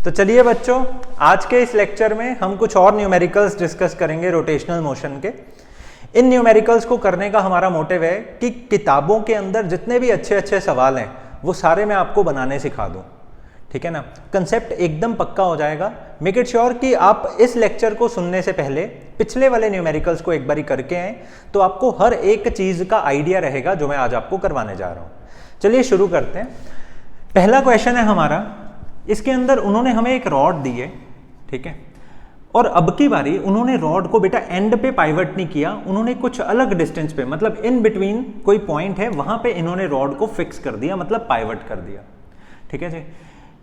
तो चलिए बच्चों, आज के इस लेक्चर में हम कुछ और न्यूमेरिकल्स डिस्कस करेंगे रोटेशनल मोशन के। इन न्यूमेरिकल्स को करने का हमारा मोटिव है कि किताबों के अंदर जितने भी अच्छे अच्छे सवाल हैं वो सारे मैं आपको बनाने सिखा दूं, ठीक है ना। कंसेप्ट एकदम पक्का हो जाएगा। मेक इट श्योर कि आप इस लेक्चर को सुनने से पहले पिछले वाले न्यूमेरिकल्स को एक बारी करके आए, तो आपको हर एक चीज का आइडिया रहेगा जो मैं आज आपको करवाने जा रहा हूं। चलिए शुरू करते हैं। पहला क्वेश्चन है हमारा, इसके अंदर उन्होंने हमें एक रॉड दी है, ठीक है, और अब की बारी उन्होंने रॉड को बेटा एंड पे पाइवट नहीं किया, उन्होंने कुछ अलग डिस्टेंस पे, मतलब इन बिटवीन कोई पॉइंट है वहां पे इन्होंने रॉड को फिक्स कर दिया, मतलब पाइवट कर दिया, ठीक है जी।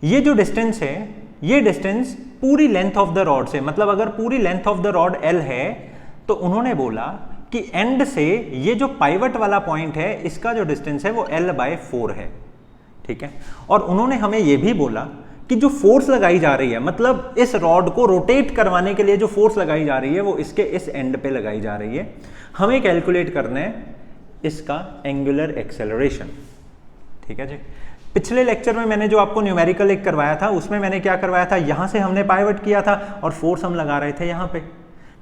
ये जो डिस्टेंस है, ये डिस्टेंस पूरी लेंथ ऑफ द रॉड से, मतलब अगर पूरी length of the rod L है तो उन्होंने बोला कि एंड से ये जो पाइवट वाला पॉइंट है इसका जो डिस्टेंस है वो L/4 है, ठीक है। और उन्होंने हमें ये भी बोला कि जो फोर्स लगाई जा रही है, मतलब इस रॉड को रोटेट करवाने के लिए जो फोर्स लगाई जा रही है वो इसके इस एंड पे लगाई जा रही है। हमें कैलकुलेट करना है इसका एंगुलर एक्सेलरेशन, ठीक है जी। पिछले लेक्चर में मैंने जो आपको न्यूमेरिकल एक करवाया था उसमें मैंने क्या करवाया था, यहां से हमने पाइवट किया था और फोर्स हम लगा रहे थे यहां पे,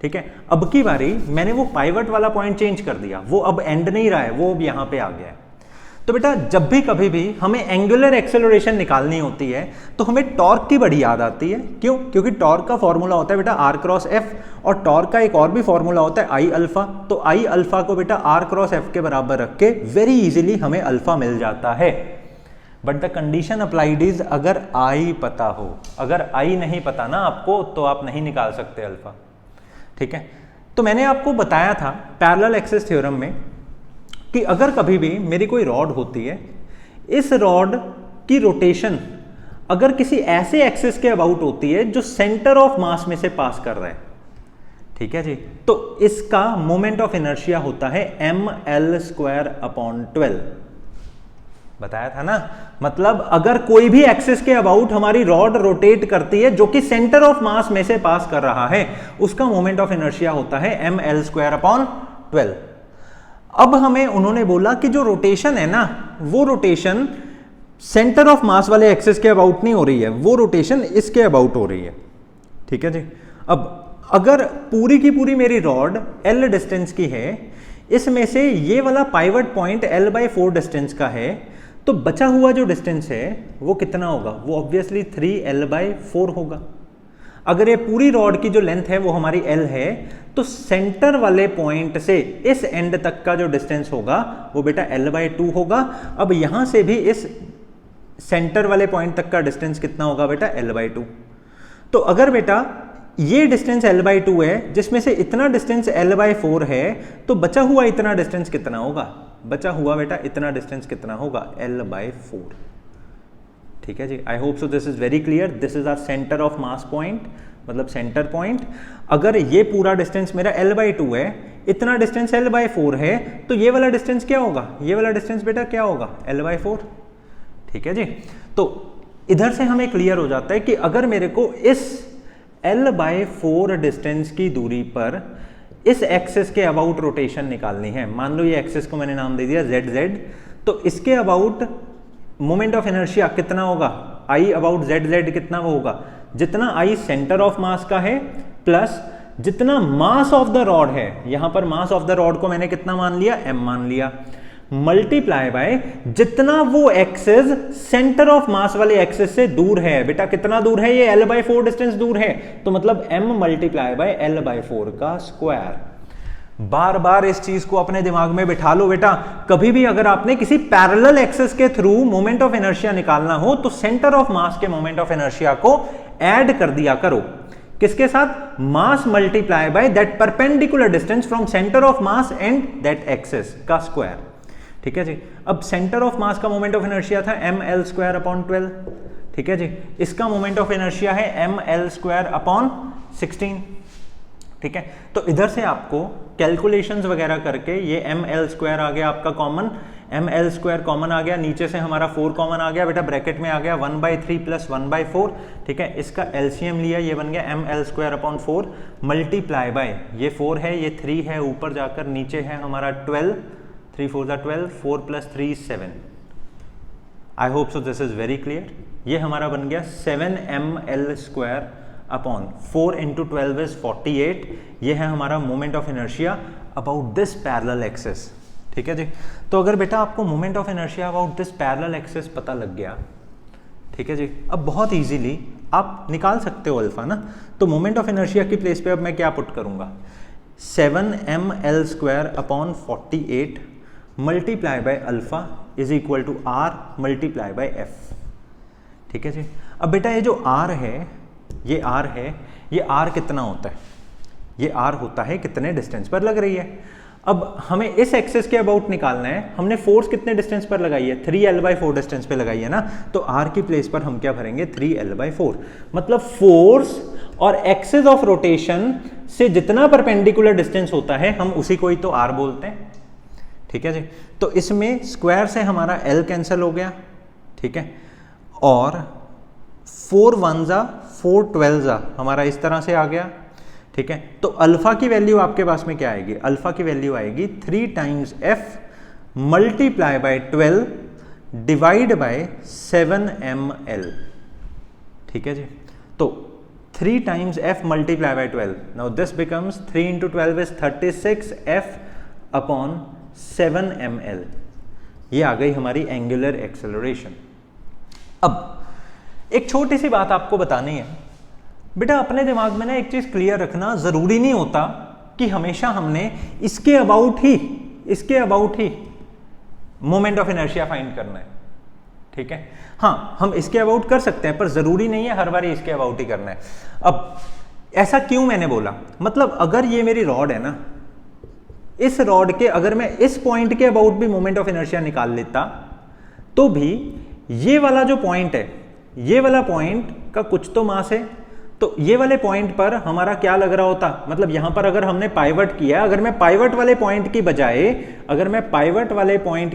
ठीक है। अब की बारी मैंने वो पाइवट वाला पॉइंट चेंज कर दिया, वो अब एंड नहीं रहा है, वो अब यहां पे आ गया है। तो बेटा जब भी कभी भी हमें एंगुलर एक्सेलरेशन निकालनी होती है तो हमें टॉर्क की बड़ी याद आती है। क्यों? क्योंकि टॉर्क का फॉर्मूला होता है बेटा R×F, और टॉर्क का एक और भी फॉर्मूला होता है I∝। तो I∝ को बेटा R×F के बराबर रख के वेरी इजीली हमें अल्फा मिल जाता है। But the condition applied is अगर I पता हो, अगर I नहीं पता ना आपको तो आप नहीं निकाल सकते अल्फा, ठीक है। तो मैंने आपको बताया था पैरेलल एक्सिस थ्योरम में कि अगर कभी भी मेरी कोई रॉड होती है, इस रॉड की रोटेशन अगर किसी ऐसे एक्सिस के अबाउट होती है जो सेंटर ऑफ मास में से पास कर रहा है, ठीक है जी, तो इसका मोमेंट ऑफ इनर्शिया होता है mL²/12। बताया था ना, मतलब अगर कोई भी एक्सिस के अबाउट हमारी रॉड रोटेट करती है जो कि सेंटर ऑफ मास में से पास कर रहा है, उसका मोमेंट ऑफ इनर्शिया होता है mL²/12। अब हमें उन्होंने बोला कि जो रोटेशन है ना, वो रोटेशन सेंटर ऑफ मास वाले एक्सिस के अबाउट नहीं हो रही है, वो रोटेशन इसके अबाउट हो रही है, ठीक है जी। अब अगर पूरी की पूरी मेरी रॉड L डिस्टेंस की है, इसमें से ये वाला पाइवट पॉइंट L/4 डिस्टेंस का है, तो बचा हुआ जो डिस्टेंस है वो कितना होगा? वो ऑब्वियसली 3L/4 होगा। अगर ये पूरी रॉड की जो लेंथ है वो हमारी L है, तो सेंटर वाले पॉइंट से इस एंड तक का जो डिस्टेंस होगा वो बेटा L/2 होगा। अब यहां से भी इस सेंटर वाले पॉइंट तक का डिस्टेंस कितना होगा बेटा? L/2। तो अगर बेटा ये डिस्टेंस L/2 है, जिसमें से इतना डिस्टेंस L/4 है, तो बचा हुआ इतना डिस्टेंस कितना होगा? बचा हुआ बेटा इतना डिस्टेंस कितना होगा? L/4, ठीक है जी। I hope so this is very clear. This is our centre of mass point, मतलब सेंटर पॉइंट। अगर ये पूरा डिस्टेंस मेरा L/2 है, इतना डिस्टेंस L/4 है, तो ये वाला डिस्टेंस क्या होगा? ये वाला डिस्टेंस बेटा क्या होगा? L/4, ठीक है जी। तो इधर से हमें क्लियर हो जाता है कि अगर मेरे को इस L/4 डिस्टेंस की दूरी पर इस एक्सिस के अबाउट रोटेशन निकालनी है, मान लो ये एक्सिस को मैंने नाम दे दिया ZZ, तो इसके अबाउट मोमेंट ऑफ इनर्शिया कितना होगा? I/ZZ कितना वो होगा? जितना I सेंटर ऑफ मास का है प्लस जितना मास ऑफ द रॉड है, यहां पर मास ऑफ द रॉड को मैंने कितना मान लिया? M मान लिया, मल्टीप्लाई बाय जितना वो एक्सिस सेंटर ऑफ मास वाले एक्सिस से दूर है। बेटा कितना दूर है? ये L/4 डिस्टेंस दूर है, तो मतलब M मल्टीप्लाई बाय L/4 का स्क्वायर। बार बार इस चीज को अपने दिमाग में बिठा लो बेटा। कभी भी अगर आपने किसी पैरेलल एक्सिस के थ्रू मोमेंट ऑफ इनर्शिया निकालना हो तो सेंटर ऑफ मास के मोमेंट ऑफ इनर्शिया को ऐड कर दिया करो। किसके साथ? मास multiply by that perpendicular distance from centre of mass and that axis का स्क्वायर, ठीक है जी। अब सेंटर ऑफ मास का मोमेंट ऑफ इनर्शिया था mL²/12, ठीक है जी। इसका मोमेंट ऑफ इनर्शिया है mL²/16, ठीक है। तो इधर से आपको कैलकुलेशंस वगैरह करके ये mL² आ गया आपका कॉमन, mL² कॉमन आ गया, नीचे से हमारा 4 कॉमन आ गया बेटा, ब्रैकेट में आ गया 1/3 + 1/4, ठीक है। इसका LCM लिया, ये बन गया mL²/4 मल्टीप्लाई बाय ये 4 है, ये 3 है, ऊपर जाकर नीचे है हमारा 12, 3 4 12, 4 + 3 7। आई hope so this is very clear. ये हमारा बन गया 7ml² अपॉन 4 × 12 इज 48। ये है हमारा moment of inertia about this parallel axis. ठीक है जी। तो अगर बेटा आपको moment of inertia about this parallel axis पता लग गया, ठीक है जी, अब बहुत इजीली आप निकाल सकते हो अल्फा ना। तो मोमेंट ऑफ इनर्शिया की प्लेस पे अब मैं क्या पुट करूंगा, 7ml² upon 48 multiply by alpha is equal to r multiply by f। ठीक है जी। अब बेटा ये जो r है, ये r है, ये r कितना होता है, ये r होता है कितने डिस्टेंस पर लग रही है। अब हमें इस एक्सिस के अबाउट निकालना है। हमने फोर्स कितने डिस्टेंस पर लगाई है, 3l/4 डिस्टेंस पे लगाई है ना। तो r की प्लेस पर हम क्या भरेंगे, 3l/4। मतलब फोर्स और एक्सिस ऑफ रोटेशन से जितना परपेंडिकुलर डिस्टेंस होता है हम उसी को ही तो r बोलते हैं। ठीक है जी। तो इसमें स्क्वायर से हमारा l कैंसिल हो गया, ठीक है, और 4 1 4 12 हमारा इस तरह से आ गया। ठीक है। तो अल्फा की वैल्यू आपके पास में क्या आएगी, अल्फा की वैल्यू आएगी 3 times f multiply by 12 divide by 7ml। ठीक है जी। तो 3 times f multiply by 12, now this becomes 3 × 12 is 36f upon 7ml। ये आ गई हमारी एंगुलर एक्सेलरेशन। अब एक छोटी सी बात आपको बतानी है बेटा, अपने दिमाग में ना एक चीज क्लियर रखना, जरूरी नहीं होता कि हमेशा हमने इसके about he moment of inertia find करना है। ठीक है। हाँ, हम इसके अबाउट कर सकते हैं, पर जरूरी नहीं है हर बार इसके अबाउट ही करना है। अब ऐसा क्यों मैंने बोला, मतलब अगर ये मेरी रॉड है ना, इस रॉड के अगर मैं इस पॉइंट के अबाउट भी मोमेंट ऑफ इनर्शिया निकाल लेता तो भी ये वाला जो पॉइंट है, ये वाला पॉइंट का कुछ तो मास है, तो ये वाले पॉइंट पर हमारा क्या लग रहा होता, मतलब यहां पर अगर हमने पाइवट किया, अगर मैं पाइवट वाले पॉइंट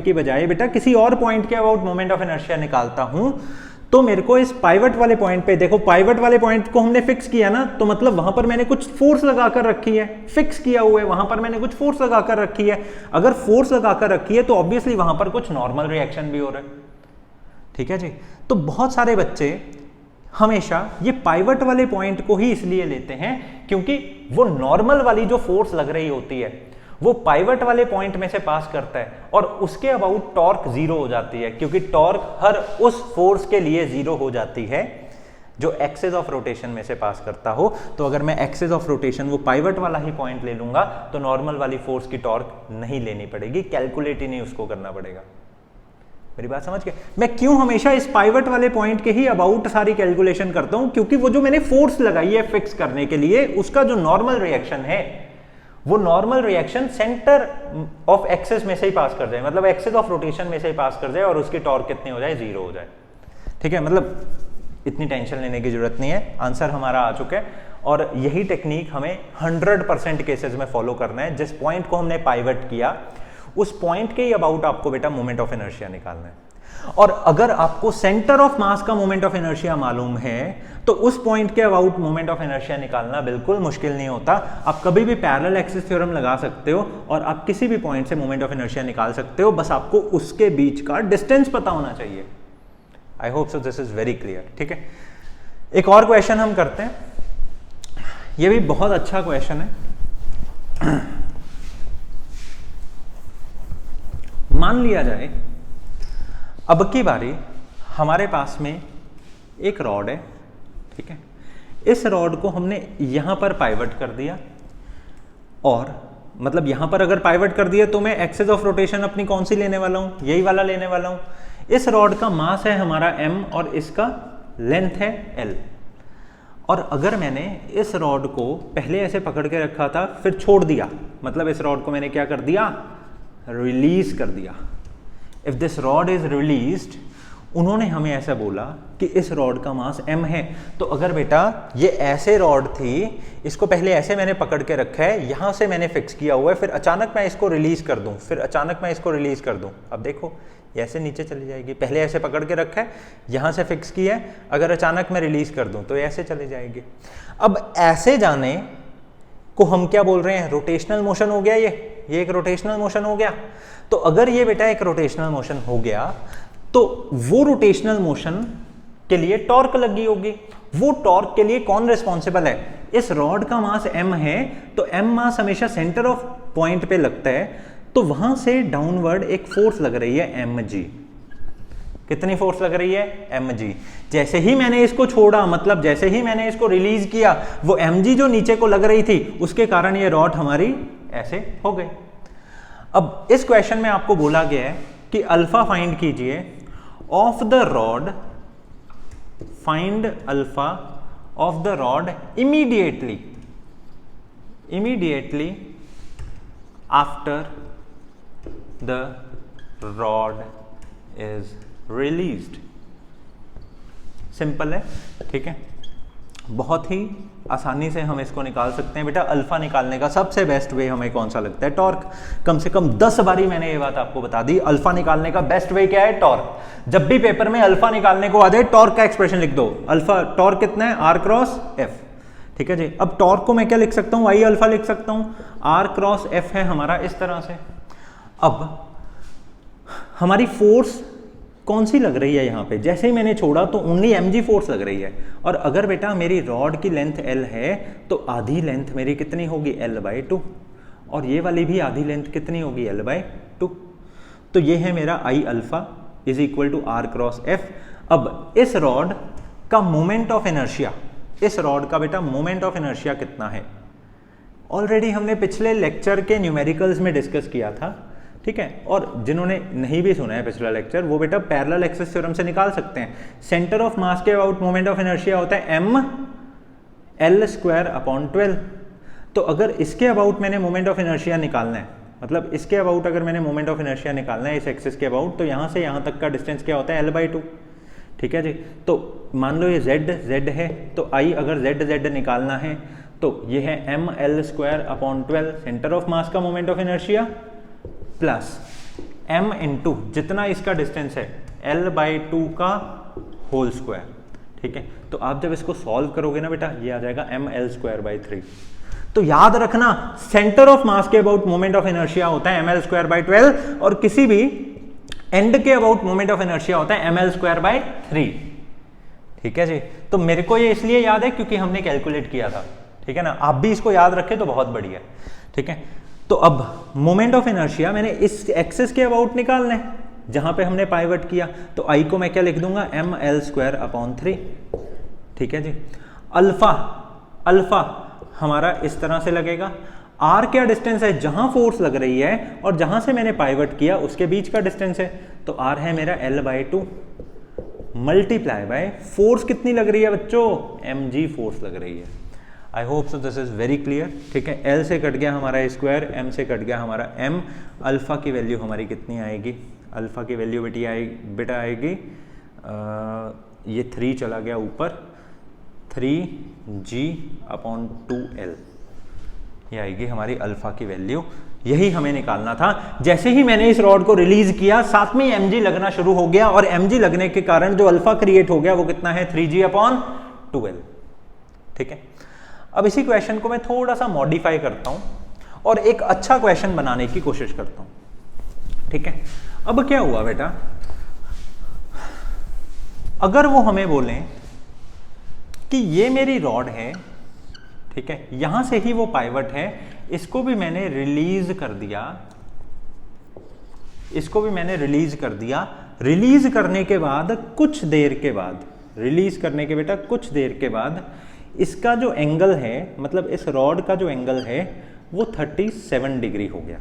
की बजाय बेटा किसी और पॉइंट के अबाउट मोमेंट ऑफ इनर्शिया निकालता हूं, तो मेरे को इस पाइवट वाले पॉइंट पे, देखो पाइवट वाले पॉइंट को हमने फिक्स किया ना, तो मतलब वहां पर मैंने कुछ फोर्स लगाकर रखी है, फिक्स किया हुआ है, वहां पर मैंने कुछ फोर्स लगाकर रखी है। अगर फोर्स लगाकर रखी है तो ऑब्वियसली वहां पर कुछ नॉर्मल रिएक्शन भी हो रहा है। ठीक है जी। तो बहुत सारे बच्चे हमेशा ये पाइवट वाले पॉइंट को ही इसलिए लेते हैं क्योंकि वो नॉर्मल वाली जो फोर्स लग रही होती है वो पाइवट वाले पॉइंट में से पास करता है और उसके अबाउट टॉर्क जीरो हो जाती है, क्योंकि टॉर्क हर उस फोर्स के लिए जीरो हो जाती है जो एक्सिस ऑफ रोटेशन में से पास करता हो। तो अगर मैं एक्सिस ऑफ रोटेशन वो पाइवट वाला ही पॉइंट ले लूंगा तो नॉर्मल वाली फोर्स की टॉर्क नहीं लेनी पड़ेगी, कैलकुलेट ही नहीं उसको करना पड़ेगा। मेरी बात समझ गए? मैं क्यों हमेशा इस पाइवट वाले पॉइंट के ही अबाउट सारी कैलकुलेशन करता हूं, क्योंकि वो जो मैंने फोर्स लगाई है फिक्स करने के लिए, उसका जो नॉर्मल रिएक्शन है वो normal reaction centre of axis में से ही पास कर जाए, मतलब एक्सिस ऑफ रोटेशन में से ही पास कर जाए और उसकी टॉर्क कितनी हो जाए, जीरो हो जाए। ठीक है, मतलब इतनी टेंशन लेने की जरूरत नहीं है, आंसर हमारा आ चुका है। और यही टेक्निक हमें 100% केसेस में फॉलो करना है। जिस पॉइंट को हमने पाइवट किया उस पॉइंट के ही अबाउट आपको बेटा मोमेंट ऑफ इनर्शिया निकालना है। और अगर आपको सेंटर ऑफ मास का मोमेंट ऑफ इनर्शिया मालूम है तो उस पॉइंट के अबाउट मोमेंट ऑफ इनर्शिया निकालना बिल्कुल मुश्किल नहीं होता। आप कभी भी पैरेलल एक्सिस थ्योरम लगा सकते हो और आप किसी भी पॉइंट से मोमेंट ऑफ इनर्शिया निकाल सकते हो, बस आपको उसके बीच का डिस्टेंस पता होना चाहिए। आई hope so this is very clear. ठीक है, एक और क्वेश्चन हम करते हैं, यह भी बहुत अच्छा क्वेश्चन है। मान लिया जाए अब की बारी हमारे पास में एक रॉड है, ठीक है, इस रॉड को हमने यहां पर पाइवट कर दिया, और मतलब यहां पर अगर पाइवट कर दिया तो मैं एक्सिस ऑफ रोटेशन अपनी कौन सी लेने वाला हूं, यही वाला लेने वाला हूं। इस रॉड का मास है हमारा m और इसका लेंथ है l। और अगर मैंने इस रॉड को पहले ऐसे पकड़ के रखा था फिर छोड़ दिया, मतलब इस रॉड को मैंने क्या कर दिया, रिलीज कर दिया। If this rod is released, उन्होंने हमें ऐसा बोला कि इस रॉड का मास m है। तो अगर बेटा ये ऐसे रॉड थी, इसको पहले ऐसे मैंने पकड़ के रखा है, यहां से मैंने फिक्स किया हुआ है, फिर अचानक मैं इसको रिलीज कर दूं, फिर अचानक मैं इसको रिलीज कर दूं, अब देखो ये ऐसे नीचे चली जाएगी। पहले ऐसे पकड़ के रखा है, यहां से फिक्स किया है, अगर अचानक मैं रिलीज कर दूं तो ऐसे चली जाएगी। अब ऐसे जाने को हम क्या बोल रहे हैं, रोटेशनल मोशन हो गया। ये एक रोटेशनल मोशन हो गया। तो अगर ये बेटा एक रोटेशनल मोशन हो गया तो वो रोटेशनल मोशन के लिए टॉर्क लगी होगी। वो टॉर्क के लिए कौन रिस्पॉन्सिबल है? इस रॉड का मास m है, तो m मास हमेशा सेंटर ऑफ पॉइंट पे लगता है, तो वहां से डाउनवर्ड एक फोर्स लग रही है mg। कितनी फोर्स लग रही है? mg। जैसे ही मैंने इसको छोड़ा, मतलब जैसे ही मैंने इसको रिलीज किया, वो mg जो नीचे को लग रही थी उसके कारण ये रॉड हमारी ऐसे हो गई। अब इस क्वेश्चन में आपको बोला गया है कि अल्फा फाइंड कीजिए of the rod, find alpha of the rod immediately after the rod is released. Simple है, ठीक है, बहुत ही आसानी से हम इसको निकाल सकते हैं। बेटा अल्फा निकालने का सबसे बेस्ट वे हमें कौन सा लगता है? टॉर्क। कम से कम 10 बारी मैंने ये बात आपको बता दी, अल्फा निकालने का बेस्ट वे क्या है? टॉर्क। जब भी पेपर में अल्फा निकालने को आ जाए, टॉर्क का एक्सप्रेशन लिख दो। अल्फा टॉर्क कितना है? R cross f. ठीक है जी। अब टॉर्क को मैं क्या लिख सकता हूं? आई अल्फा लिख सकता हूं। आर क्रॉस एफ है हमारा इस तरह से। अब हमारी फोर्स कौन सी लग रही है यहाँ पे? जैसे ही मैंने छोड़ा तो ओनली mg फोर्स लग रही है। और अगर बेटा मेरी रॉड की लेंथ l है तो आधी लेंथ मेरी कितनी होगी? l/2। और ये वाली भी आधी लेंथ कितनी होगी? l/2। तो ये है मेरा I alpha is equal to r cross f. अब इस रॉड का मोमेंट ऑफ इनर्शिया, इस रॉड का बेटा मोमेंट ऑफ इनर्शिया कितना है? ऑलरेडी हमने पिछले लेक्चर के न्यूमेरिकल्स में डिस्कस किया था, ठीक है। और जिन्होंने नहीं भी सुना है पिछला लेक्चर, वो बेटा पैरेलल एक्सिस थ्योरम से निकाल सकते हैं। सेंटर ऑफ मास के अबाउट मोमेंट ऑफ इनर्शिया होता है mL²/12। तो अगर इसके अबाउट मैंने मोमेंट ऑफ इनर्शिया निकालना है, मतलब इसके अबाउट अगर मैंने मोमेंट ऑफ इनर्शिया निकालना है इस एक्सिस के अबाउट, तो यहाँ से यहाँ तक का डिस्टेंस क्या होता है? l/2। ठीक है जी। तो मान लो ये z है, तो I अगर z निकालना है तो ये है mL²/12 सेंटर ऑफ मास का moment of inertia plus m into जितना इसका डिस्टेंस है l/2 का होल स्क्वायर। ठीक है। तो आप जब इसको सॉल्व करोगे ना बेटा, ये आ जाएगा mL²/3। तो याद रखना सेंटर ऑफ मास के अबाउट मोमेंट ऑफ इनर्शिया होता है mL²/12 और किसी भी एंड के अबाउट मोमेंट ऑफ इनर्शिया होता है mL²/3। ठीक है जी। तो मेरे को ये इसलिए याद है क्योंकि हमने कैलकुलेट किया था। ठीक है ना। आप भी इसको याद रखें तो बहुत बढ़िया। ठीक है। तो अब मोमेंट ऑफ इनर्शिया मैंने इस एक्सिस के अबाउट निकालना है जहां पे हमने पाइवट किया, तो आई को मैं क्या लिख दूंगा? mL²/3। ठीक है जी। अल्फा हमारा इस तरह से लगेगा। आर क्या डिस्टेंस है? जहां फोर्स लग रही है और जहां से मैंने पाइवट किया उसके बीच का डिस्टेंस है, तो आर है मेरा l/2 मल्टीप्लाई बाय फोर्स कितनी लग रही है बच्चों? mg फोर्स लग रही है। आई hope so this is very clear. ठीक है। L से कट गया हमारा स्क्वायर, M से कट गया हमारा M। अल्फा की वैल्यू हमारी कितनी आएगी? अल्फा की वैल्यू बेटा आएगी ये 3 चला गया ऊपर, 3g/2l ये आएगी हमारी अल्फा की वैल्यू। यही हमें निकालना था। जैसे ही मैंने इस रॉड को रिलीज किया, साथ में mg लगना शुरू हो गया और mg लगने के कारण जो अल्फा क्रिएट हो गया वो कितना है? 3g/2l। ठीक है। अब इसी क्वेश्चन को मैं थोड़ा सा मॉडिफाई करता हूं और एक अच्छा क्वेश्चन बनाने की कोशिश करता हूं। ठीक है। अब क्या हुआ बेटा, अगर वो हमें बोलें कि ये मेरी रॉड है, ठीक है, यहां से ही वो पाइवट है, इसको भी मैंने रिलीज कर दिया, इसको भी मैंने रिलीज कर दिया। रिलीज करने के बाद कुछ देर के बाद, रिलीज करने के बेटा कुछ देर के बाद इसका जो एंगल है, मतलब इस रॉड का जो एंगल है वो 37 डिग्री हो गया।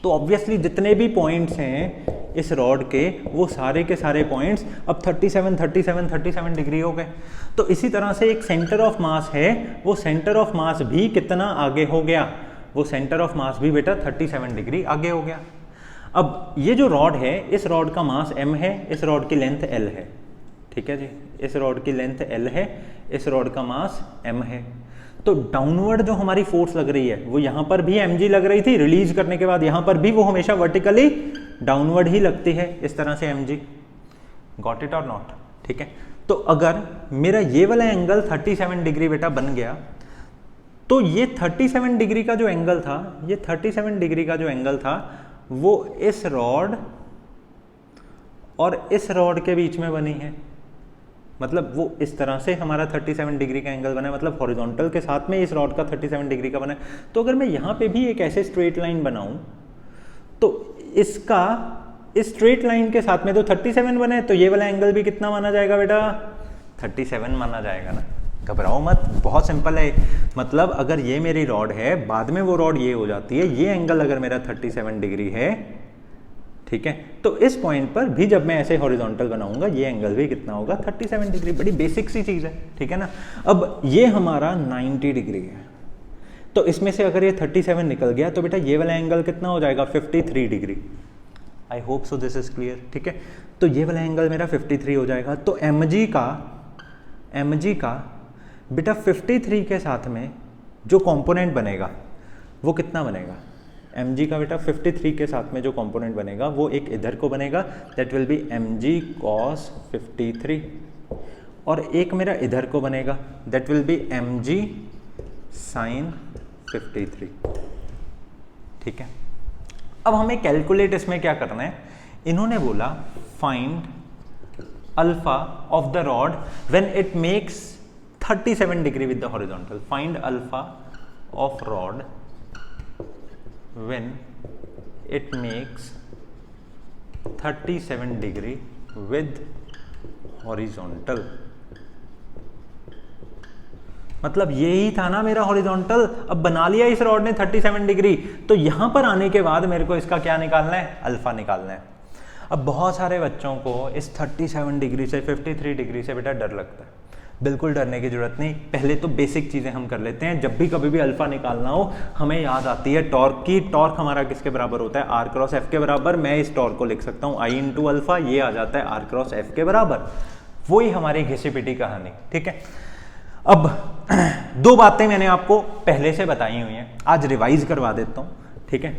तो ऑब्वियसली जितने भी पॉइंट्स हैं इस रॉड के, वो सारे के सारे पॉइंट्स अब 37 डिग्री हो गए। तो इसी तरह से एक सेंटर ऑफ मास है, वो सेंटर ऑफ मास भी कितना आगे हो गया? वो सेंटर ऑफ मास भी बेटा 37 डिग्री आगे हो गया। अब ये जो रॉड है, इस रॉड का मास m है, इस रॉड की लेंथ l है। ठीक है जी। इस रॉड की लेंथ l है, इस रॉड का मास m है। तो डाउनवर्ड जो हमारी फोर्स लग रही है वो यहां पर भी mg लग रही थी, रिलीज करने के बाद यहां पर भी वो हमेशा वर्टिकली डाउनवर्ड ही लगती है, इस तरह से mg। गॉट इट और नॉट? ठीक है। तो अगर मेरा ये वाला एंगल 37 डिग्री बेटा बन गया, तो ये 37 डिग्री का जो एंगल था, ये 37 डिग्री का जो एंगल था वो इस रॉड और इस रॉड के बीच में बनी है। मतलब वो इस तरह से हमारा 37 डिग्री का एंगल बना है, मतलब हॉरिजॉन्टल के साथ में इस रॉड का 37 डिग्री का बना है। तो अगर मैं यहाँ पे भी एक ऐसे स्ट्रेट लाइन बनाऊं तो इसका इस स्ट्रेट लाइन के साथ में तो 37 बना है, तो ये वाला एंगल भी कितना माना जाएगा बेटा? 37 माना जाएगा ना। घबराओ मत, बहुत सिंपल है। मतलब अगर ये मेरी रॉड है, बाद में वो रॉड ये हो जाती है, ये एंगल अगर मेरा 37 डिग्री है, ठीक है, तो इस पॉइंट पर भी जब मैं ऐसे हॉरिजॉन्टल बनाऊंगा ये एंगल भी कितना होगा? 37 डिग्री। बड़ी बेसिक सी चीज है, ठीक है ना। अब ये हमारा 90 डिग्री है, तो इसमें से अगर ये 37 निकल गया तो बेटा ये वाला एंगल कितना हो जाएगा? 53 degree. I hope so this is clear, ठीक है। तो ये वाला एंगल मेरा 53 हो जाएगा। तो mg का बेटा 53 के साथ में जो कंपोनेंट बनेगा वो कितना बनेगा? mg का बेटा 53 के साथ में जो कंपोनेंट बनेगा वो एक इधर को बनेगा, that will B mg cos 53, और एक मेरा इधर को बनेगा, that will B mg sin 53, ठीक है। अब हमें कैलकुलेट इसमें क्या करना है, इन्होंने बोला find alpha of the rod when it makes 37 degree with the horizontal. Find alpha of rod when it makes 37 degree with horizontal. मतलब यही था ना मेरा हॉरिजॉन्टल। अब बना लिया इस रॉड ने 37 डिग्री, तो यहां पर आने के बाद मेरे को इसका क्या निकालना है? अल्फा निकालना है। अब बहुत सारे बच्चों को इस 37 डिग्री से 53 डिग्री से बेटा डर लगता है। बिल्कुल डरने की जरूरत नहीं, पहले तो बेसिक चीजें हम कर लेते हैं। जब भी कभी भी अल्फा निकालना हो हमें याद आती है टॉर्क की। टॉर्क हमारा किसके बराबर होता है? आर क्रॉस एफ के बराबर। मैं इस टॉर्क को लिख सकता हूँ आई इंटू अल्फा, ये आ जाता है आर क्रॉस एफ के बराबर। वही हमारी घिसी पिटी कहानी, ठीक है। अब दो बातें मैंने आपको पहले से बताई हुई हैं, आज रिवाइज करवा देता हूं, ठीक है।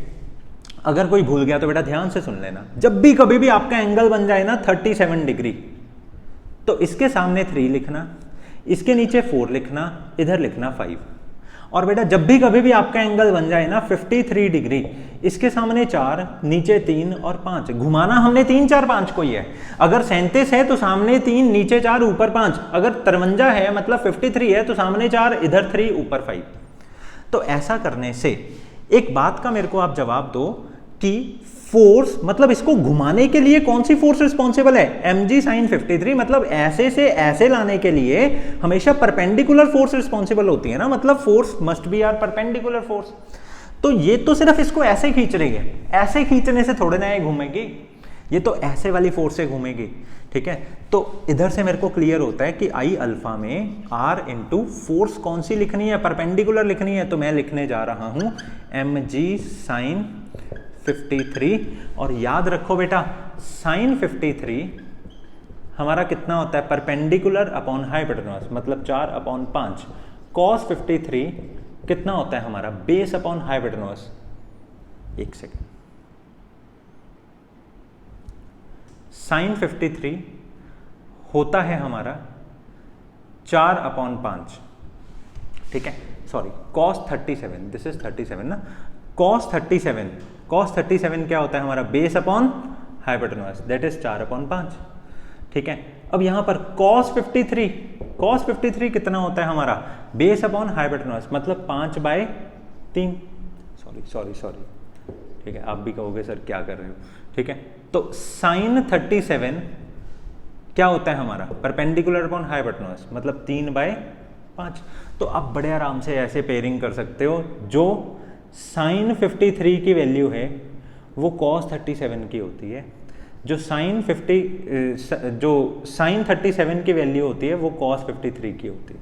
अगर कोई भूल गया तो बेटा ध्यान से सुन लेना। जब भी कभी भी आपका एंगल बन जाए ना 37 डिग्री, तो इसके सामने 3 लिखना, इसके नीचे 4 लिखना, इधर लिखना 5। और बेटा जब भी कभी भी आपका एंगल बन जाए ना 53 डिग्री, इसके सामने 4, नीचे 3 और 5। घुमाना हमने 3 4 5 को ही है। अगर 37 है तो सामने 3, नीचे 4, ऊपर 5। अगर 53 है मतलब 53 है तो सामने 4, इधर 3, ऊपर 5। तो ऐसा करने से एक बात का मेरे को आप जवाब दो कि फोर्स, मतलब इसको घुमाने के लिए कौन सी फोर्स रिस्पॉन्सिबल है? mg sin 53। मतलब ऐसे से ऐसे लाने के लिए हमेशा परपेंडिकुलर फोर्स रिस्पॉन्सिबल होती है ना, मतलब force must be r perpendicular force. तो ये तो सिर्फ इसको ऐसे खींच रही है, ऐसे खींचने से थोड़े ना ये घूमेगी, ये तो ऐसे वाली फोर्स से घूमेगी, ठीक है। तो इधर से मेरे को क्लियर होता है कि आई अल्फा में r इंटू फोर्स कौन सी लिखनी है? परपेंडिकुलर लिखनी है। तो मैं लिखने जा रहा हूं mg sin 53। और याद रखो बेटा sin 53 हमारा कितना होता है? परपेंडिकुलर अपॉन हाइपोटेन्यूज, मतलब 4/5। cos 53 कितना होता है हमारा? Base upon hypotenuse. एक सेकेंड, sin 53 होता है हमारा 4/5, ठीक है। सॉरी, cos 37, दिस इज 37 ना। cos 37 क्या होता है हमारा? Base upon hypotenuse, that is 4/5, ठीक है। अब यहां पर cos 53 कितना होता है हमारा? बेस अपॉन हाइपोटेन्यूज, मतलब 5/3। सॉरी, ठीक है। आप भी कहोगे सर क्या कर रहे हो, ठीक है। तो sin 37 क्या होता है हमारा? परपेंडिकुलर अपॉन हाइपोटेन्यूज, मतलब 3/5। तो आप बड़े आराम से ऐसे पेयरिंग कर सकते हो। जो sin 53 की वैल्यू है वो cos 37 की होती है, जो sin 37 की वैल्यू होती है वो cos 53 की होती है।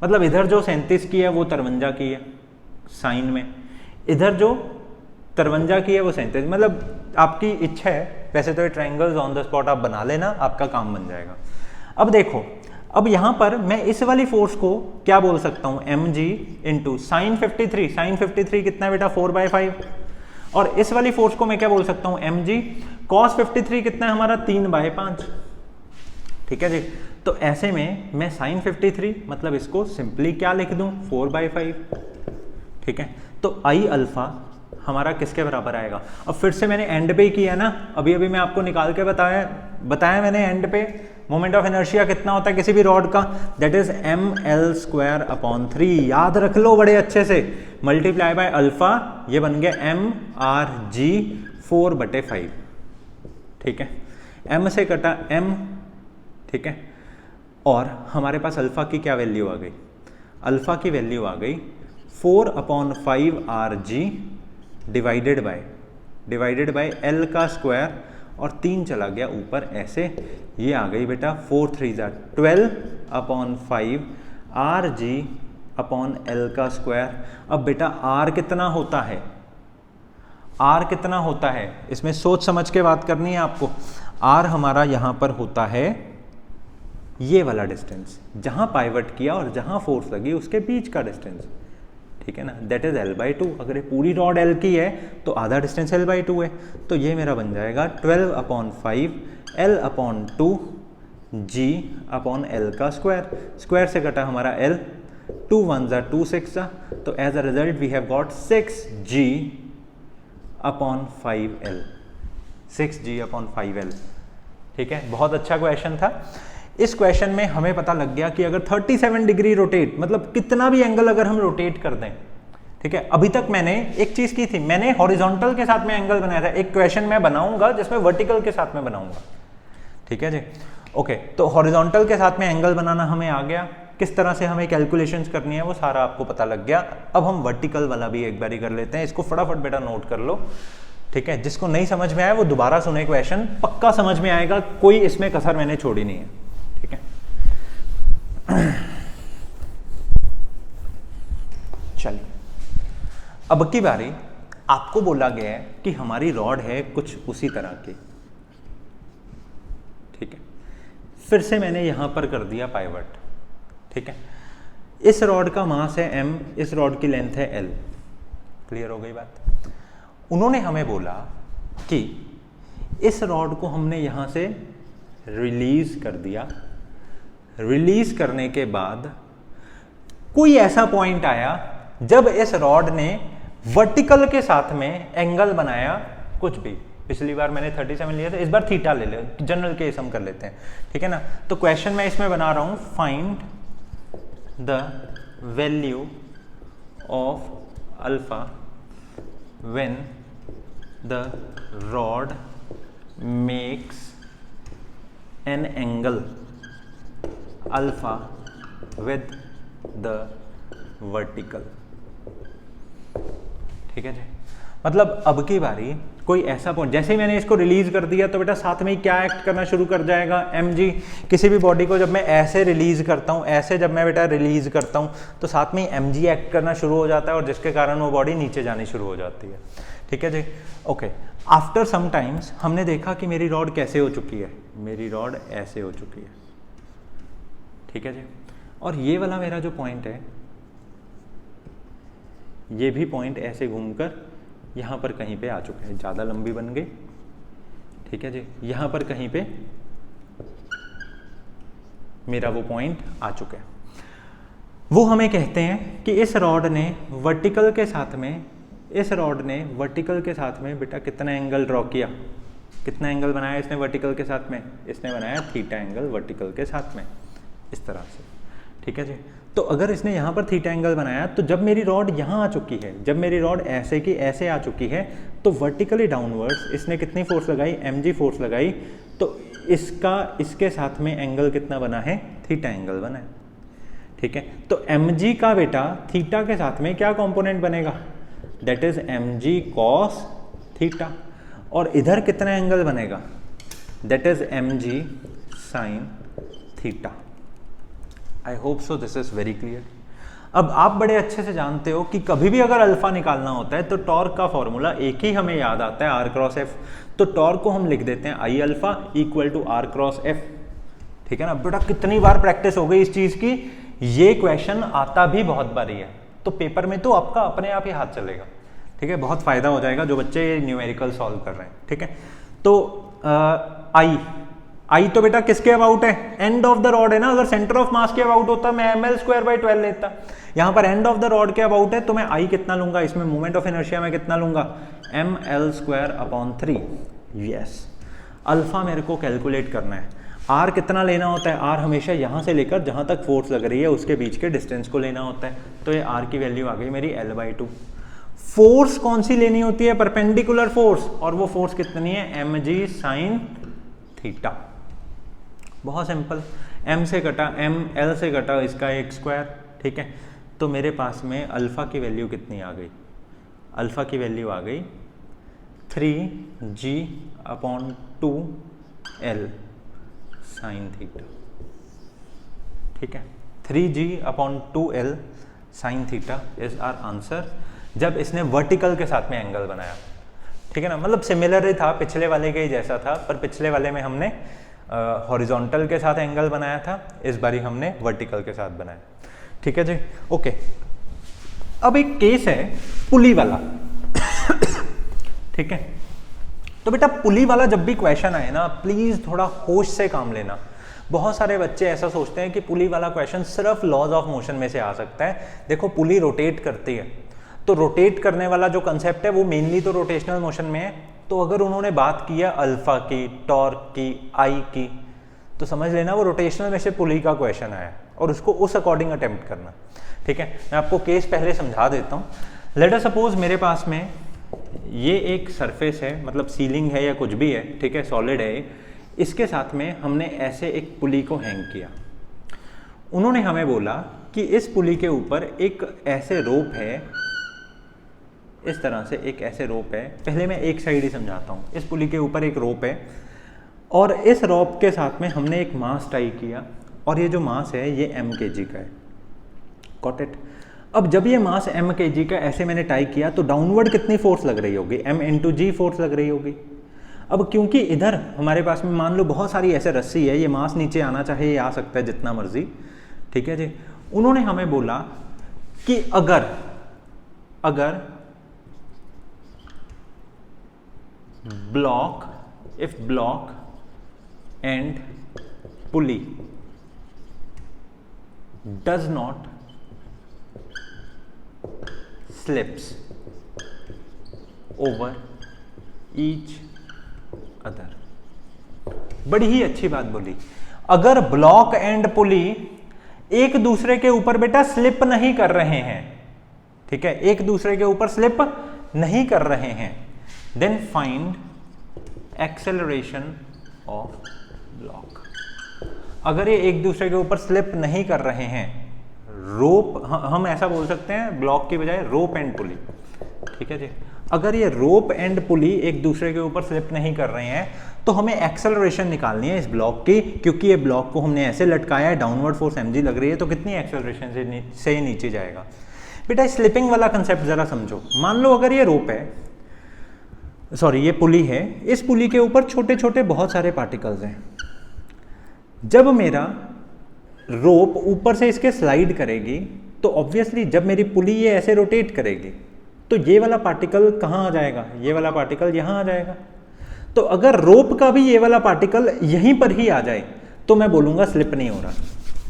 मतलब इधर जो 37 की है वो 53 की है साइन में, इधर जो 53 की है वो 37। मतलब आपकी इच्छा है, वैसे तो ये ट्रायंगल्स ऑन द स्पॉट आप बना लेना, आपका काम बन जाएगा। अब देखो, अब यहां पर मैं इस वाली फोर्स को क्या बोल सकता हूं? mg into sine 53। साइन 53 कितना बेटा? 4/5। और इस वाली फोर्स को मैं क्या बोल सकता हूं? mg cos 53 कितना है हमारा? 3/5, ठीक है जी। तो ऐसे में मैं साइन 53 मतलब इसको सिंपली क्या लिख दूं? 4/5, ठीक है। तो आई अल्फा हमारा किसके बराबर आएगा? अब फिर से मैंने एंड पे किया ना, अभी मैं आपको निकाल के बताया मैंने एंड पे, मोमेंट ऑफ इनर्शिया कितना होता है किसी भी रॉड का, दैट इज ml²/3, याद रख लो बड़े अच्छे से, मल्टीप्लाई बाय अल्फा, ये बन गया mRg/4/5, ठीक है, m से कटा m, ठीक है, और हमारे पास अल्फा की क्या वैल्यू आ गई, अल्फा की वैल्यू आ गई 4/5 Rg डिवाइडेड बाय L का स्क्वायर, और 3 चला गया ऊपर ऐसे, ये आ गई बेटा 4 3 12/5 Rg/L का स्क्वायर। अब बेटा R कितना होता है, R कितना होता है, इसमें सोच समझ के बात करनी है आपको। R हमारा यहां पर होता है ये वाला डिस्टेंस, जहां पाइवट किया और जहां फोर्स लगी उसके बीच का डिस्टेंस, ठीक है ना, दैट इज L/2। अगर ये पूरी रॉड L की है तो आधा डिस्टेंस L/2 है, तो ये मेरा बन जाएगा 12/5 L/2 G/L का स्क्वायर, स्क्वायर से कटा हमारा L, 2 1 2 6, तो as a result we have got 6G/5L, 6G/5L, ठीक है। बहुत अच्छा क्वेश्चन था। इस क्वेश्चन में हमें पता लग गया कि अगर 37 डिग्री रोटेट, मतलब कितना भी एंगल अगर हम रोटेट कर दें, ठीक है। अभी तक मैंने एक चीज की थी, मैंने हॉरिजॉन्टल के साथ में एंगल बनाया था, एक क्वेश्चन मैं बनाऊंगा जिसमें वर्टिकल के साथ में बनाऊंगा, ठीक है जी, ओके। तो हॉरिजॉन्टल के साथ में एंगल बनाना हमें आ गया, किस तरह से हमें कैलकुलेशंस करनी है वो सारा आपको पता लग गया। अब हम वर्टिकल वाला भी एक बार ही कर लेते हैं, इसको फटाफट बेटा नोट कर लो, ठीक है। जिसको नहीं समझ में आया वो दोबारा सुने क्वेश्चन, पक्का समझ में आएगा, कोई इसमें कसर मैंने छोड़ी नहीं है, ठीक है। चलिए, अब की बारी आपको बोला गया है कि हमारी रॉड है कुछ उसी तरह की, ठीक है। फिर से मैंने यहां पर कर दिया पाइवट, ठीक है। इस रॉड का मास है m, इस रॉड की लेंथ है l, क्लियर हो गई बात। उन्होंने हमें बोला कि इस रॉड को हमने यहां से रिलीज कर दिया, रिलीज करने के बाद कोई ऐसा पॉइंट आया जब इस रॉड ने वर्टिकल के साथ में एंगल बनाया कुछ भी, पिछली बार मैंने 37 लिया था, इस बार थीटा ले ले, जनरल केस हम कर लेते हैं, ठीक है ना। तो क्वेश्चन मैं इसमें बना रहा हूं, find the value of alpha when the rod makes an angle alpha with the vertical, ठीक है जी। मतलब अब की बारी कोई ऐसा पॉइंट, जैसे ही मैंने इसको रिलीज कर दिया तो बेटा साथ में ही क्या एक्ट करना शुरू कर जाएगा, mg। किसी भी बॉडी को जब मैं ऐसे रिलीज करता हूं, ऐसे जब मैं बेटा रिलीज करता हूं तो साथ में ही mg एक्ट करना शुरू हो जाता है, और जिसके कारण वो बॉडी नीचे जानी शुरू हो जाती है, ठीक है जी, ओके। आफ्टर सम टाइम्स हमने देखा कि मेरी रॉड कैसे हो चुकी है, मेरी रॉड ऐसे हो चुकी है, ठीक है जी। और ये वाला मेरा जो पॉइंट है, ये भी पॉइंट ऐसे घूमकर यहां पर कहीं पे आ चुका है, ज्यादा लंबी बन गई, ठीक है जी। यहां पर कहीं पे मेरा वो पॉइंट आ चुका है। वो हमें कहते हैं कि इस रॉड ने वर्टिकल के साथ में, इस रॉड ने वर्टिकल के साथ में बेटा कितना एंगल ड्रॉ किया, कितना एंगल बनाया इसने वर्टिकल के साथ में, इसने बनाया थीटा एंगल वर्टिकल के साथ में, इस तरह से, ठीक है जी। तो अगर इसने यहाँ पर थीटा एंगल बनाया, तो जब मेरी रॉड यहाँ आ चुकी है, जब मेरी रॉड ऐसे की ऐसे आ चुकी है, तो वर्टिकली डाउनवर्ड्स इसने कितनी फोर्स लगाई, mg फोर्स लगाई, तो इसका इसके साथ में एंगल कितना बना है, थीटा एंगल बना है, ठीक है। तो mg का बेटा थीटा के साथ में क्या कंपोनेंट बनेगा, that is mg cos theta, और इधर कितना एंगल बनेगा, that is mg sin theta. I hope so this is very clear. अब आप बड़े अच्छे से जानते हो कि कभी भी अगर अल्फा निकालना होता है तो टॉर्क का फॉर्मूला एक ही हमें याद आता है, आर क्रॉस एफ। तो टॉर्क को हम लिख देते हैं I alpha equal to r cross f, ठीक है ना। बेटा कितनी बार प्रैक्टिस हो गई इस चीज की, ये क्वेश्चन आता भी बहुत बारी है, तो पेपर में तो आपका अपने आप ही हाथ चलेगा, ठीक है। बहुत फायदा हो जाएगा जो बच्चे न्यूमेरिकल सॉल्व कर रहे हैं, ठीक है। तो आई तो बेटा किसके अबाउट है, एंड ऑफ द रॉड है ना। अगर सेंटर ऑफ मास के अबाउट होता मैं ml²/12 लेता, यहां पर एंड ऑफ द रॉड के अबाउट है, तो मैं आई कितना लूंगा, इसमें मोमेंट ऑफ इनर्शिया में कितना लूंगा, ml²/3। यस, अल्फा मेरे को कैलकुलेट करना है। आर कितना लेना होता है, आर हमेशा यहाँ से लेकर जहाँ तक फोर्स लग रही है उसके बीच के डिस्टेंस को लेना होता है। तो ये आर की वैल्यू आ गई मेरी L/2। फोर्स कौन सी लेनी होती है, परपेंडिकुलर फोर्स, और वो फोर्स कितनी है, mg sin थीटा। बहुत सिंपल, m से कटा m, l से कटा इसका एक स्क्वायर, ठीक है। तो मेरे पास में अल्फा की वैल्यू कितनी आ गई, अल्फा की वैल्यू आ गई 3g/2l sin थीटा, ठीक है। 3g/2l sin theta is our answer, जब इसने वर्टिकल के साथ में एंगल बनाया, ठीक है ना। मतलब सिमिलर ही था, पिछले वाले के ही जैसा था, पर पिछले वाले में हमने हॉरिजॉन्टल के साथ एंगल बनाया था, इस बारी हमने वर्टिकल के साथ बनाया, ठीक है जी। ओके, अब एक केस है पुली वाला ठीक है। तो बेटा पुली वाला जब भी क्वेश्चन आए ना, प्लीज थोड़ा होश से काम लेना। बहुत सारे बच्चे ऐसा सोचते हैं कि पुली वाला क्वेश्चन सिर्फ लॉज ऑफ मोशन में से आ सकता है। देखो पुली रोटेट करती है, तो रोटेट करने वाला जो कंसेप्ट है वो मेनली तो रोटेशनल मोशन में है। तो अगर उन्होंने बात की है अल्फा की, टॉर्क की, आई की, तो समझ लेना वो रोटेशनल में से पुली का क्वेश्चन आया और उसको उस अकॉर्डिंग अटेम्प्ट करना, ठीक है। मैं आपको केस पहले समझा देता हूँ। लेट अस सपोज मेरे पास में ये एक सरफेस है, मतलब सीलिंग है या कुछ भी है, ठीक है, सॉलिड है। इसके साथ में हमने ऐसे एक पुली को हैंग किया। उन्होंने हमें बोला कि इस पुली के ऊपर एक ऐसे रोप है, इस तरह से एक ऐसे रोप है। पहले मैं एक साइड ही समझाता हूँ। इस पुली के ऊपर एक रोप है और इस रोप के साथ में हमने एक मास टाई किया, और ये जो मास है ये m kg का है, गॉट इट। अब जब ये मास m kg का ऐसे मैंने टाई किया तो डाउनवर्ड कितनी फोर्स लग रही होगी, m × g फोर्स लग रही होगी। अब क्योंकि इधर हमारे पास में मान लो बहुत सारी ऐसे रस्सी है, ये मास नीचे आना चाहे ये आ सकता है जितना मर्जी, ठीक है जी। उन्होंने हमें बोला कि अगर block and pulley does not slips over each other। बड़ी ही अच्छी बात बोली। अगर ब्लॉक एंड पुली एक दूसरे के ऊपर बेटा स्लिप नहीं कर रहे हैं, ठीक है, एक दूसरे के ऊपर स्लिप नहीं कर रहे हैं, then find acceleration of block. अगर ये एक दूसरे के ऊपर स्लिप नहीं कर रहे हैं, रोप, हम ऐसा बोल सकते हैं ब्लॉक की बजाय रोप एंड पुली, ठीक है जी। अगर ये रोप एंड पुली एक दूसरे के ऊपर स्लिप नहीं कर रहे हैं तो हमें एक्सेलरेशन निकालनी है इस ब्लॉक की, क्योंकि ये ब्लॉक को हमने ऐसे लटकाया है, डाउनवर्ड फोर्स mg लग रही है, तो कितनी एक्सेलरेशन से नीचे जाएगा। बेटा स्लिपिंग वाला कंसेप्ट जरा समझो। मान लो अगर ये रोप है, सॉरी ये पुली है, इस पुली के ऊपर छोटे छोटे बहुत सारे पार्टिकल्स हैं। जब मेरा रोप ऊपर से इसके स्लाइड करेगी तो ऑब्वियसली जब मेरी पुली ये ऐसे रोटेट करेगी तो ये वाला पार्टिकल कहाँ आ जाएगा, ये वाला पार्टिकल यहाँ आ जाएगा। तो अगर रोप का भी ये वाला पार्टिकल यहीं पर ही आ जाए तो मैं बोलूँगा स्लिप नहीं हो रहा,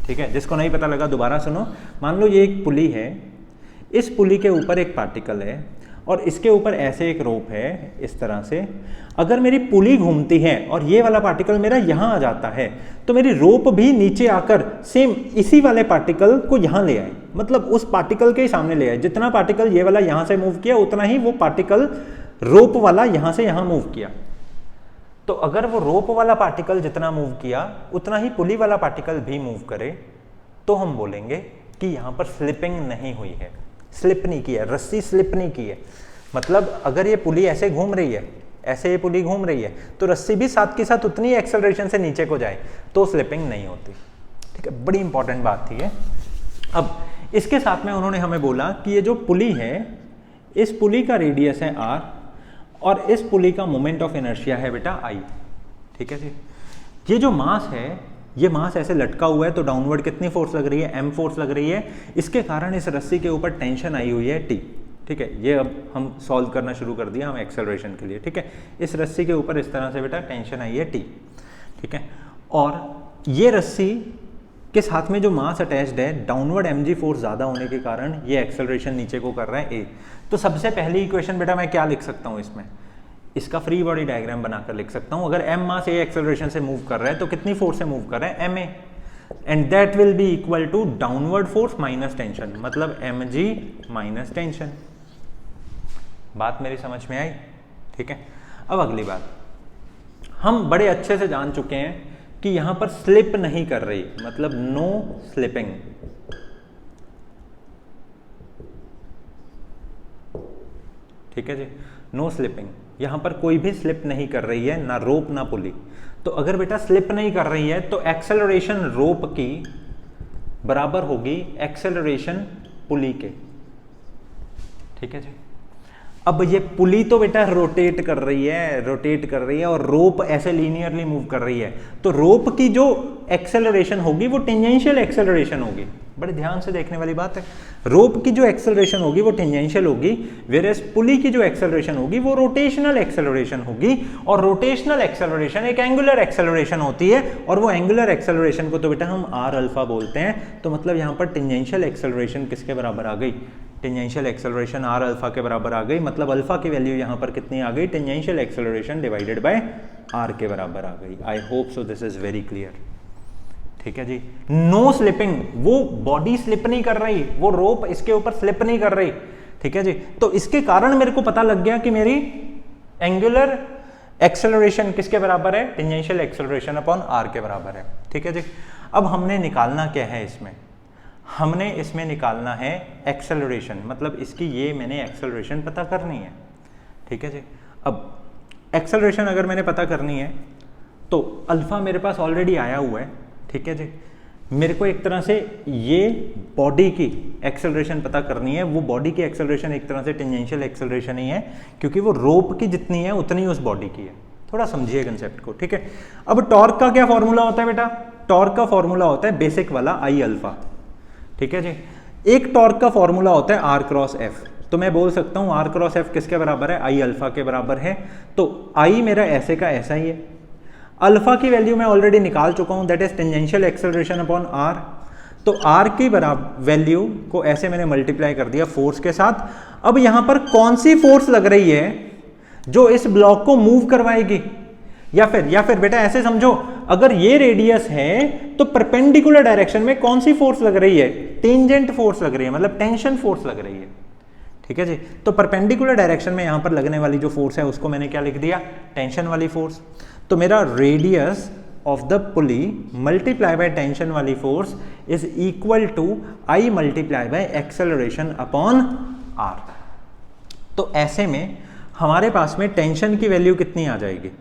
ठीक है। जिसको नहीं पता लगा दोबारा सुनो। मान लो ये एक पुली है, इस पुली के ऊपर एक पार्टिकल है और इसके ऊपर ऐसे एक रोप है इस तरह से। अगर मेरी पुली घूमती है और ये वाला पार्टिकल मेरा यहाँ आ जाता है तो मेरी रोप भी नीचे आकर सेम इसी वाले पार्टिकल को यहाँ ले आए, मतलब उस पार्टिकल के ही सामने ले आए। जितना पार्टिकल ये वाला यहाँ से मूव किया उतना ही वो पार्टिकल रोप वाला यहाँ से यहाँ मूव किया। तो अगर वो रोप वाला पार्टिकल जितना मूव किया उतना ही पुली वाला पार्टिकल भी मूव करे तो हम बोलेंगे कि यहाँ पर स्लिपिंग नहीं हुई है, स्लिप नहीं की है, रस्सी स्लिप नहीं की है। मतलब अगर ये पुली ऐसे घूम रही है, ऐसे ये पुली घूम रही है, तो रस्सी भी साथ के साथ उतनी एक्सेलरेशन से नीचे को जाए तो स्लिपिंग नहीं होती, ठीक है। बड़ी इंपॉर्टेंट बात थी ये। अब इसके साथ में उन्होंने हमें बोला कि ये जो पुली है, इस पुली का रेडियस है r और इस पुली का मोमेंट ऑफ इनर्शिया है बेटा I, ठीक है जी। ये जो मास है, ये मास ऐसे लटका हुआ है तो डाउनवर्ड कितनी फोर्स लग रही है, m फोर्स लग रही है। इसके कारण इस रस्सी के ऊपर टेंशन आई हुई है T, ठीक है। ये अब हम सॉल्व करना शुरू कर दिया हम एक्सेलरेशन के लिए, ठीक है। इस रस्सी के ऊपर इस तरह से बेटा टेंशन आई है T, ठीक है। और ये रस्सी के साथ में जो मास अटैच्ड है, डाउनवर्ड mg फोर्स ज़्यादा होने के कारण ये एक्सेलरेशन नीचे को कर रहा है A। तो सबसे पहली इक्वेशन बेटा मैं क्या लिख सकता हूँ इसमें, इसका फ्री बॉडी डायग्राम बनाकर लिख सकता हूं। अगर m मास a एक्सेलरेशन से मूव कर रहा है तो कितनी फोर्स से मूव कर रहा है, ma, and that will be equal to downward force minus tension, मतलब mg माइनस टेंशन। बात मेरी समझ में आई? ठीक है। अब अगली बात, हम बड़े अच्छे से जान चुके हैं कि यहां पर स्लिप नहीं कर रही, मतलब नो स्लिपिंग। ठीक है जी, नो स्लिपिंग, यहां पर कोई भी स्लिप नहीं कर रही है, ना रोप ना पुली। तो अगर बेटा स्लिप नहीं कर रही है तो एक्सेलरेशन रोप की बराबर होगी एक्सेलरेशन पुली के। ठीक है जी। अब ये पुली तो बेटा रोटेट कर रही है और रोप ऐसे लीनियरली मूव कर रही है, तो रोप की जो एक्सेलरेशन होगी वो टेंजेंशियल एक्सेलरेशन होगी। बड़े ध्यान से देखने वाली बात है, रोप की जो एक्सेलरेशन होगी वो टेंजेंशियल होगी, वेयरएज पुली की जो एक्सेलरेशन होगी वो रोटेशनल एक्सेलरेशन होगी। और रोटेशनल एक्सेलरेशन एक एंगुलर एक्सेलरेशन होती है, और वो एंगुलर एक्सेलरेशन को तो बेटा हम आर अल्फा बोलते हैं। तो मतलब यहाँ पर टेंजेंशियल एक्सेलरेशन किसके बराबर आ गई, टेंजेंशियल एक्सेलरेशन आर अल्फा के बराबर आ गई। मतलब अल्फा की वैल्यू यहाँ पर कितनी आ गई, tangential acceleration divided by r के बराबर आ गई। I hope so this is very clear. ठीक है जी। नो स्लिपिंग, वो बॉडी स्लिप नहीं कर रही, वो रोप इसके ऊपर स्लिप नहीं कर रही। ठीक है जी। तो इसके कारण मेरे को पता लग गया कि मेरी एंगुलर एक्सेलरेशन किसके बराबर है, टेंजेंशियल एक्सेलरेशन अपॉन आर के बराबर है। ठीक है जी। अब हमने निकालना क्या है इसमें, हमने इसमें निकालना है एक्सेलरेशन, मतलब इसकी ये मैंने एक्सेलरेशन पता करनी है। ठीक है जी। अब एक्सेलरेशन अगर मैंने पता करनी है तो अल्फा मेरे पास ऑलरेडी आया हुआ है। ठीक है जी। मेरे को एक तरह से ये बॉडी की एक्सेलरेशन पता करनी है, वो बॉडी की एक्सेलरेशन एक तरह से टेंजेंशियल एक्सेलरेशन ही है, क्योंकि वो रोप की जितनी है उतनी उस बॉडी की है। थोड़ा समझिए कंसेप्ट को। ठीक है। अब टॉर्क का क्या फॉर्मूला होता है बेटा, टॉर्क का फॉर्मूला होता है बेसिक वाला आई अल्फा। ठीक है जी। एक टॉर्क का फॉर्मूला होता है आर क्रॉस एफ, तो मैं बोल सकता हूं आर क्रॉस एफ किसके बराबर है, आई अल्फा के बराबर है। तो आई मेरा ऐसे का ऐसा ही है, अल्फा की वैल्यू मैं ऑलरेडी निकाल चुका हूं, that is tangential acceleration upon are. तो आर की बराबर वैल्यू को ऐसे मैंने मल्टीप्लाई कर दिया फोर्स के साथ। अब यहां पर कौन सी फोर्स लग रही है जो इस ब्लॉक को मूव करवाएगी, या फिर बेटा ऐसे समझो, अगर ये रेडियस है तो परपेंडिकुलर डायरेक्शन में कौन सी फोर्स लग रही है, टेंजेंट फोर्स लग रही है, मतलब टेंशन फोर्स लग रही है। ठीक है जी। तो परपेंडिकुलर डायरेक्शन में यहां पर लगने वाली जो फोर्स है उसको मैंने क्या लिख दिया, टेंशन वाली फोर्स। तो मेरा radius of the pulley multiply by tension वाली force is equal to I multiply by acceleration upon are. तो ऐसे में हमारे पास में टेंशन की वैल्यू कितनी आ जाएगी,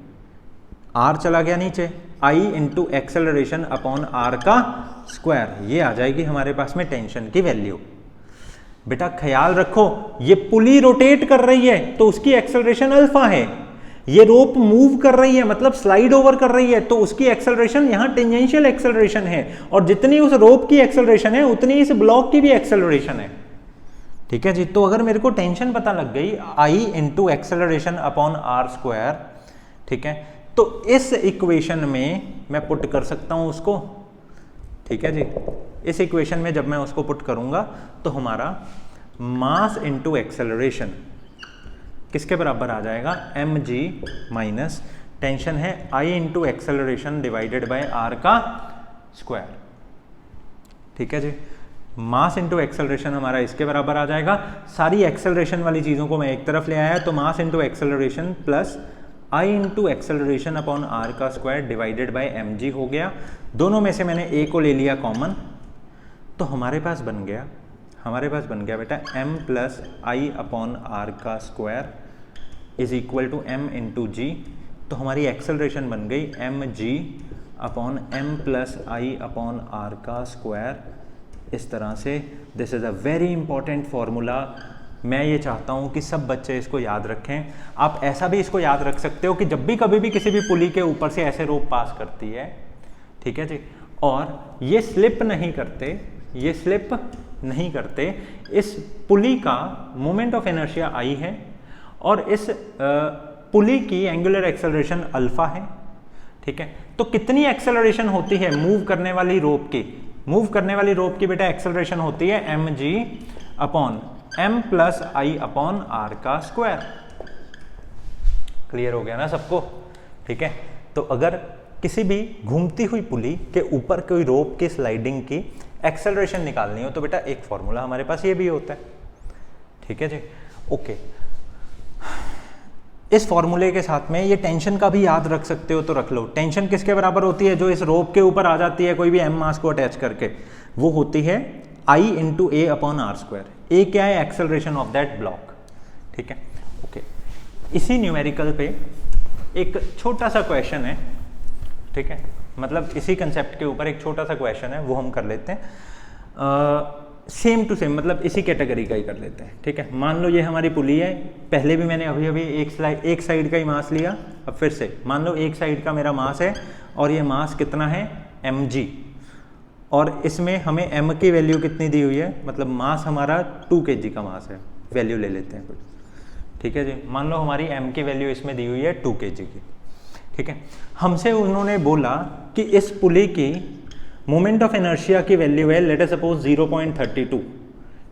आर चला गया नीचे, आई इंटू एक्सेलरेशन अपॉन आर का स्क्वायर, ये आ जाएगी हमारे पास में टेंशन की वैल्यू। बेटा ख्याल रखो, ये पुली रोटेट कर रही है तो उसकी एक्सेलरेशन अल्फा है, ये रोप मूव कर रही है मतलब स्लाइड ओवर कर रही है तो उसकी एक्सेलरेशन यहां टेंजेंशियल एक्सेलरेशन है, और जितनी उस रोप की एक्सेलरेशन है उतनी इस ब्लॉक की भी एक्सेलरेशन है। ठीक है जी। तो अगर मेरे को टेंशन पता लग गई I into acceleration upon R square, ठीक है, तो इस इक्वेशन में मैं पुट कर सकता हूं उसको। ठीक है जी। इस इक्वेशन में जब मैं उसको पुट करूंगा तो हमारा मास इंटू एक्सेलरेशन किसके बराबर आ जाएगा, mg माइनस टेंशन है I into acceleration divided bye r का स्क्वायर। ठीक है जी। मास इंटू एक्सेलरेशन हमारा इसके बराबर आ जाएगा। सारी एक्सेलरेशन वाली चीज़ों को मैं एक तरफ ले आया, तो mass into acceleration plus I into acceleration upon r का स्क्वायर डिवाइडेड बाय mg हो गया। दोनों में से मैंने a को ले लिया कॉमन, तो हमारे पास बन गया बेटा m plus I upon are का square is equal to m into g. तो हमारी एक्सेलरेशन बन गई mg upon m plus I upon are का स्क्वायर। इस तरह से this is a very important formula. मैं ये चाहता हूँ कि सब बच्चे इसको याद रखें। आप ऐसा भी इसको याद रख सकते हो कि जब भी कभी भी किसी भी पुली के ऊपर से ऐसे रोप पास करती है, ठीक है जी, और ये स्लिप नहीं करते, इस पुली का मोमेंट ऑफ इनर्शिया आई है और इस पुली की एंगुलर एक्सेलरेशन अल्फा है। ठीक है। तो कितनी एक्सेलरेशन होती है मूव करने वाली रोप की, बेटा एक्सेलरेशन होती है mg upon m plus I upon are का स्क्वायर। क्लियर हो गया ना सबको? ठीक है, तो अगर किसी भी घूमती हुई पुली के ऊपर कोई रोप की स्लाइडिंग की एक्सेलरेशन निकालनी हो तो बेटा एक फॉर्मूला हमारे पास ये भी होता है। ठीक है जी, ओके। इस फॉर्मूले के साथ में ये टेंशन का भी याद रख सकते हो तो रख लो। टेंशन किसके बराबर होती है? जो इस रोप के ऊपर आ जाती है कोई भी एम मास को अटैच करके, वो होती है I into a upon R square. A क्या है? Acceleration of that block. ठीक है, ओके। इसी न्यूमेरिकल पे एक छोटा सा क्वेश्चन है, ठीक है, मतलब इसी कंसेप्ट के ऊपर एक छोटा सा क्वेश्चन है, वो हम कर लेते हैं सेम टू सेम, मतलब इसी कैटेगरी का ही कर लेते हैं। ठीक है, मान लो ये हमारी पुली है, पहले भी मैंने अभी एक साइड का ही मास लिया, अब फिर से मान लो एक साइड का मेरा मास है और ये मास कितना है? mg, और इसमें हमें m की वैल्यू कितनी दी हुई है? मतलब मास हमारा 2 kg का मास है, वैल्यू ले लेते हैं कुछ। ठीक है जी, मान लो हमारी m की वैल्यू इसमें दी हुई है 2 kg की। ठीक है, हमसे उन्होंने बोला कि इस पुली की मोमेंट ऑफ इनर्शिया की वैल्यू है लेट अस सपोज 0.32,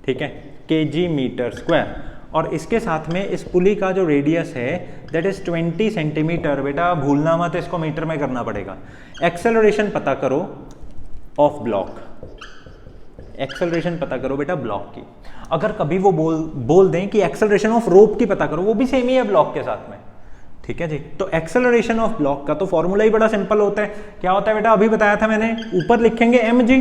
ठीक है, kg मीटर स्क्वायर, और इसके साथ में इस पुली का जो रेडियस है दैट इज 20 सेंटीमीटर। बेटा भूलना मत, इसको मीटर में करना पड़ेगा। एक्सेलरेशन पता करो ऑफ ब्लॉक, एक्सेलरेशन पता करो बेटा ब्लॉक की। अगर कभी वो बोल दें कि एक्सेलरेशन ऑफ रोप की पता करो, वो भी सेम ही है ब्लॉक के साथ में। ठीक है जी, तो एक्सेलरेशन ऑफ ब्लॉक का तो फॉर्मूला ही बड़ा सिंपल होता है। क्या होता है बेटा? अभी बताया था मैंने, ऊपर लिखेंगे mg,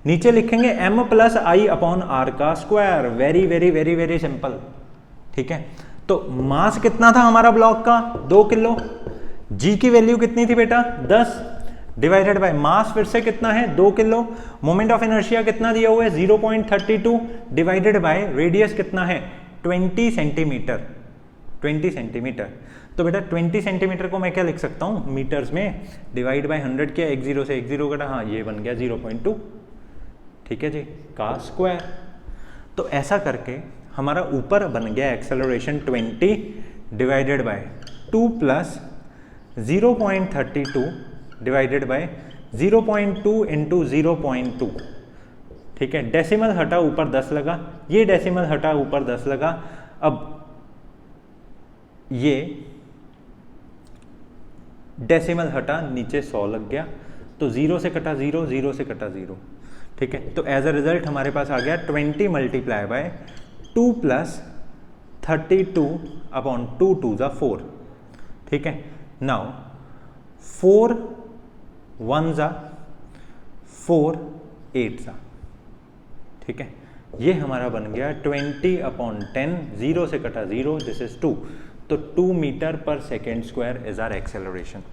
नीचे लिखेंगे m plus I upon are का square. Very very very very simple. ठीक है, तो मास कितना था हमारा ब्लॉक का? 2 किलो। g की वैल्यू कितनी थी बेटा? 10 डिवाइडेड बाय मास फिर से कितना है? 2 किलो। मोमेंट ऑफ इनर्शिया कितना दिया हुआ है? 0.32 डिवाइडेड बाय रेडियस कितना है? 20 सेंटीमीटर। 20 सेंटीमीटर। तो बेटा 20 सेंटीमीटर को मैं क्या लिख सकता हूँ मीटर्स में? डिवाइड बाय 100 किया, 1 0 से 1 0 कटा, हाँ ये बन गया 0.2। ठीक है जी, का स्क्वायर। तो ऐसा करके हमारा ऊपर बन गया acceleration 20 divided by 2 plus 0.32 divided by 0.2 into 0.2। ठीक है, डेसिमल हटा ऊपर 10 लगा, ये डेसिमल हटा ऊपर 10 लगा। अब ये डेसिमल हटा नीचे 100 लग गया, तो 0 से कटा 0, 0 से कटा 0। ठीक है, तो एज अ रिजल्ट हमारे पास आ गया 20 मल्टीप्लाई बाय 2 प्लस 32 अपॉन 2 2 ज़ा 4। ठीक है, नाउ 4 1 ज़ा 4 8 ज़ा। ठीक है, ये हमारा बन गया 20 अपॉन 10, 0 से कटा 0, दिस इज 2, तो 2 meter per second square is our acceleration.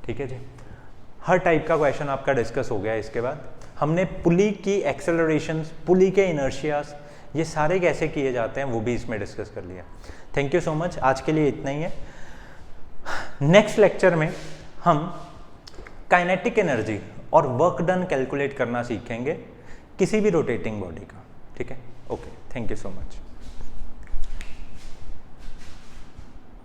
ठीक है जी, हर टाइप का क्वेश्चन आपका डिस्कस हो गया। इसके बाद हमने पुली की एक्सेलरेशंस, पुली के इनर्शियाज, ये सारे कैसे किए जाते हैं वो भी इसमें डिस्कस कर लिया। थैंक यू सो मच, आज के लिए इतना ही है। नेक्स्ट लेक्चर में हम काइनेटिक एनर्जी और वर्क डन कैलकुलेट करना सीखेंगे किसी भी रोटेटिंग बॉडी का। ठीक है, okay, thank you so much.